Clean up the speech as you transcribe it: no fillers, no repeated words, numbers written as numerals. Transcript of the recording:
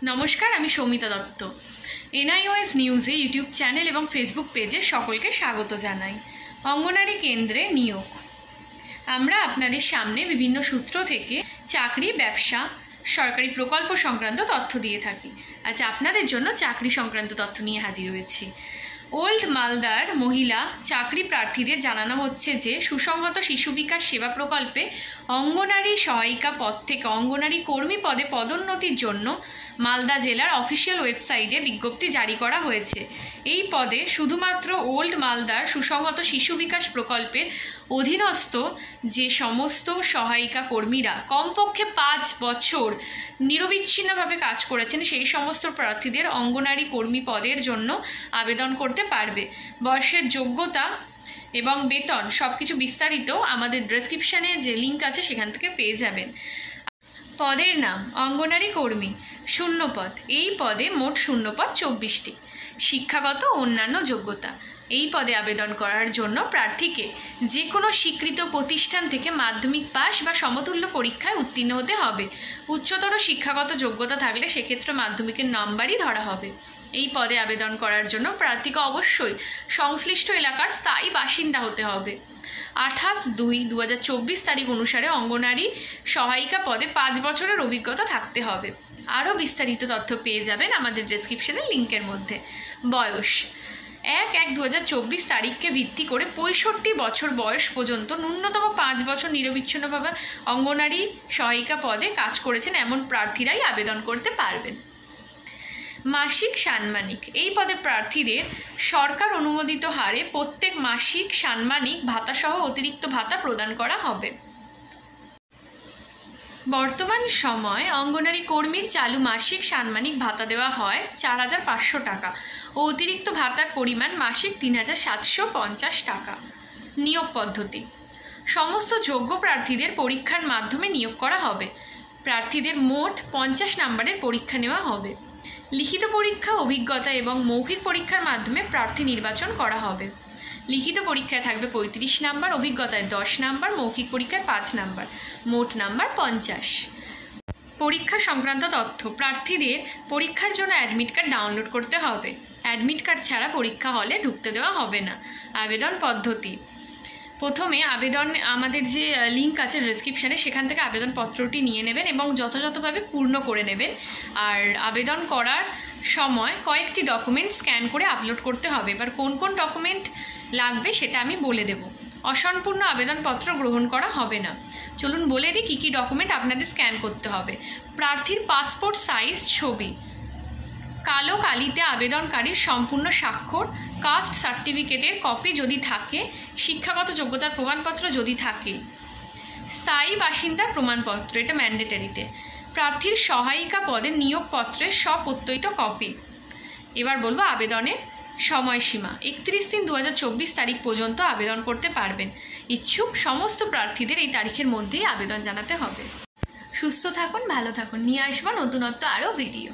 নমস্কার, আমি সৌমিতা দত্ত। এনআইওএস নিউজে ইউটিউব চ্যানেল এবং ফেসবুক পেজে সকলকে স্বাগত জানাই। অঙ্গনারী কেন্দ্রে নিয়োগ। আমরা আপনাদের সামনে বিভিন্ন সূত্র থেকে চাকরি, ব্যবসা, সরকারি প্রকল্প সংক্রান্ত তথ্য দিয়ে থাকি। আজ আপনাদের জন্য চাকরি সংক্রান্ত তথ্য নিয়ে হাজির হয়েছি। ওল্ড মালদার মহিলা চাকরি প্রার্থীদের জানানো হচ্ছে যে সুসংহত শিশু বিকাশ সেবা প্রকল্পে অঙ্গনারী সহায়িকা পদ থেকে অঙ্গনারী কর্মী পদে পদোন্নতির জন্য মালদা জেলার অফিসিয়াল ওয়েবসাইটে বিজ্ঞপ্তি জারি করা হয়েছে। এই পদে শুধুমাত্র ওল্ড মালদার সুসংহত শিশু বিকাশ প্রকল্পের অধীনস্থ যে সমস্ত সহায়িকা কর্মীরা কমপক্ষে 5 বছর নিরবিচ্ছিন্নভাবে কাজ করেছেন সেই সমস্ত প্রার্থীদের অঙ্গনারী কর্মী পদের জন্য আবেদন করতে পারবে। বয়সের যোগ্যতা এবং বেতন সব কিছু বিস্তারিত আমাদের ডেসক্রিপশানে যে লিঙ্ক আছে সেখান থেকে পেয়ে যাবেন। পদের নাম অঙ্গনারী কর্মী, শূন্যপদ। এই পদে মোট শূন্যপদ 24টি। শিক্ষাগত অন্যান্য যোগ্যতা। এই পদে আবেদন করার জন্য প্রার্থীকে যে কোনো স্বীকৃত প্রতিষ্ঠান থেকে মাধ্যমিক পাস বা সমতুল্য পরীক্ষায় উত্তীর্ণ হতে হবে। উচ্চতর শিক্ষাগত যোগ্যতা থাকলে সেক্ষেত্রে মাধ্যমিকের নম্বরই ধরা হবে। এই পদে আবেদন করার জন্য প্রার্থীকে অবশ্যই সংশ্লিষ্ট এলাকার স্থায়ী বাসিন্দা হতে হবে। 28/2/2024 তারিখ অনুসারে অঙ্গনারী সহায়িকা পদে 5 বছরের অভিজ্ঞতা থাকতে হবে। আরও বিস্তারিত তথ্য পেয়ে যাবেন আমাদের ডেসক্রিপশনের লিঙ্কের মধ্যে। বয়স 1/1/2024 তারিখকে ভিত্তি করে 65 বছর বয়স পর্যন্ত ন্যূনতম 5 বছর নিরবিচ্ছিন্নভাবে অঙ্গনারী সহায়িকা পদে কাজ করেছেন এমন প্রার্থীরাই আবেদন করতে পারবেন। মাসিক সাম্মানিক। এই পদে প্রার্থীদের সরকার অনুমোদিত হারে প্রত্যেক মাসিক সাম্মানিক ভাতাসহ অতিরিক্ত ভাতা প্রদান করা হবে। বর্তমান সময় অঙ্গনারী কর্মীর চালু মাসিক সাম্মানিক ভাতা দেওয়া হয় 4,500 টাকা ও অতিরিক্ত ভাতার পরিমাণ মাসিক 3,750 টাকা। নিয়োগ পদ্ধতি। সমস্ত যোগ্য প্রার্থীদের পরীক্ষার মাধ্যমে নিয়োগ করা হবে। প্রার্থীদের মোট 50 নম্বরের পরীক্ষা নেওয়া হবে। লিখিত পরীক্ষা, অভিজ্ঞতা এবং মৌখিক পরীক্ষার মাধ্যমে প্রার্থী নির্বাচন করা হবে। লিখিত পরীক্ষায় থাকবে 35 নম্বর, অভিজ্ঞতায় 10 নম্বর, মৌখিক পরীক্ষায় 5 নম্বর, মোট নাম্বার 50। পরীক্ষা সংক্রান্ত তথ্য। প্রার্থীদের পরীক্ষার জন্য অ্যাডমিট কার্ড ডাউনলোড করতে হবে। অ্যাডমিট কার্ড ছাড়া পরীক্ষা হলে ঢুকতে দেওয়া হবে না। আবেদন পদ্ধতি। প্রথমে আবেদন আমাদের যে লিঙ্ক আছে ডেসক্রিপশানে সেখান থেকে আবেদনপত্রটি নিয়ে নেবেন এবং যথাযথভাবে পূর্ণ করে নেবেন। আর আবেদন করার সময় কয়েকটি ডকুমেন্ট স্ক্যান করে আপলোড করতে হবে। এবার কোন কোন ডকুমেন্ট লাগবে সেটা আমি বলে দেব। অসম্পূর্ণ আবেদনপত্র গ্রহণ করা হবে না। চলুন বলে দিই কী কী ডকুমেন্ট আপনাদের স্ক্যান করতে হবে। প্রার্থীর পাসপোর্ট সাইজ ছবি, কালো কালিতে আবেদনকারীর সম্পূর্ণ স্বাক্ষর, কাস্ট সার্টিফিকেটের কপি যদি থাকে, শিক্ষাগত যোগ্যতার প্রমাণপত্র যদি থাকে, স্থায়ী বাসিন্দার প্রমাণপত্র, এটা ম্যান্ডেটরিতে, প্রার্থীর সহায়িকা পদে নিয়োগপত্রের স্বপ্রত্যয়িত কপি। এবার বলবো আবেদনের সময়সীমা। 31/3/2024 তারিখ পর্যন্ত আবেদন করতে পারবেন। ইচ্ছুক সমস্ত প্রার্থীদের এই তারিখের মধ্যেই আবেদন জানাতে হবে। সুস্থ থাকুন, ভালো থাকুন। নিয়ে আসবো নতুনত্ব আরও ভিডিও।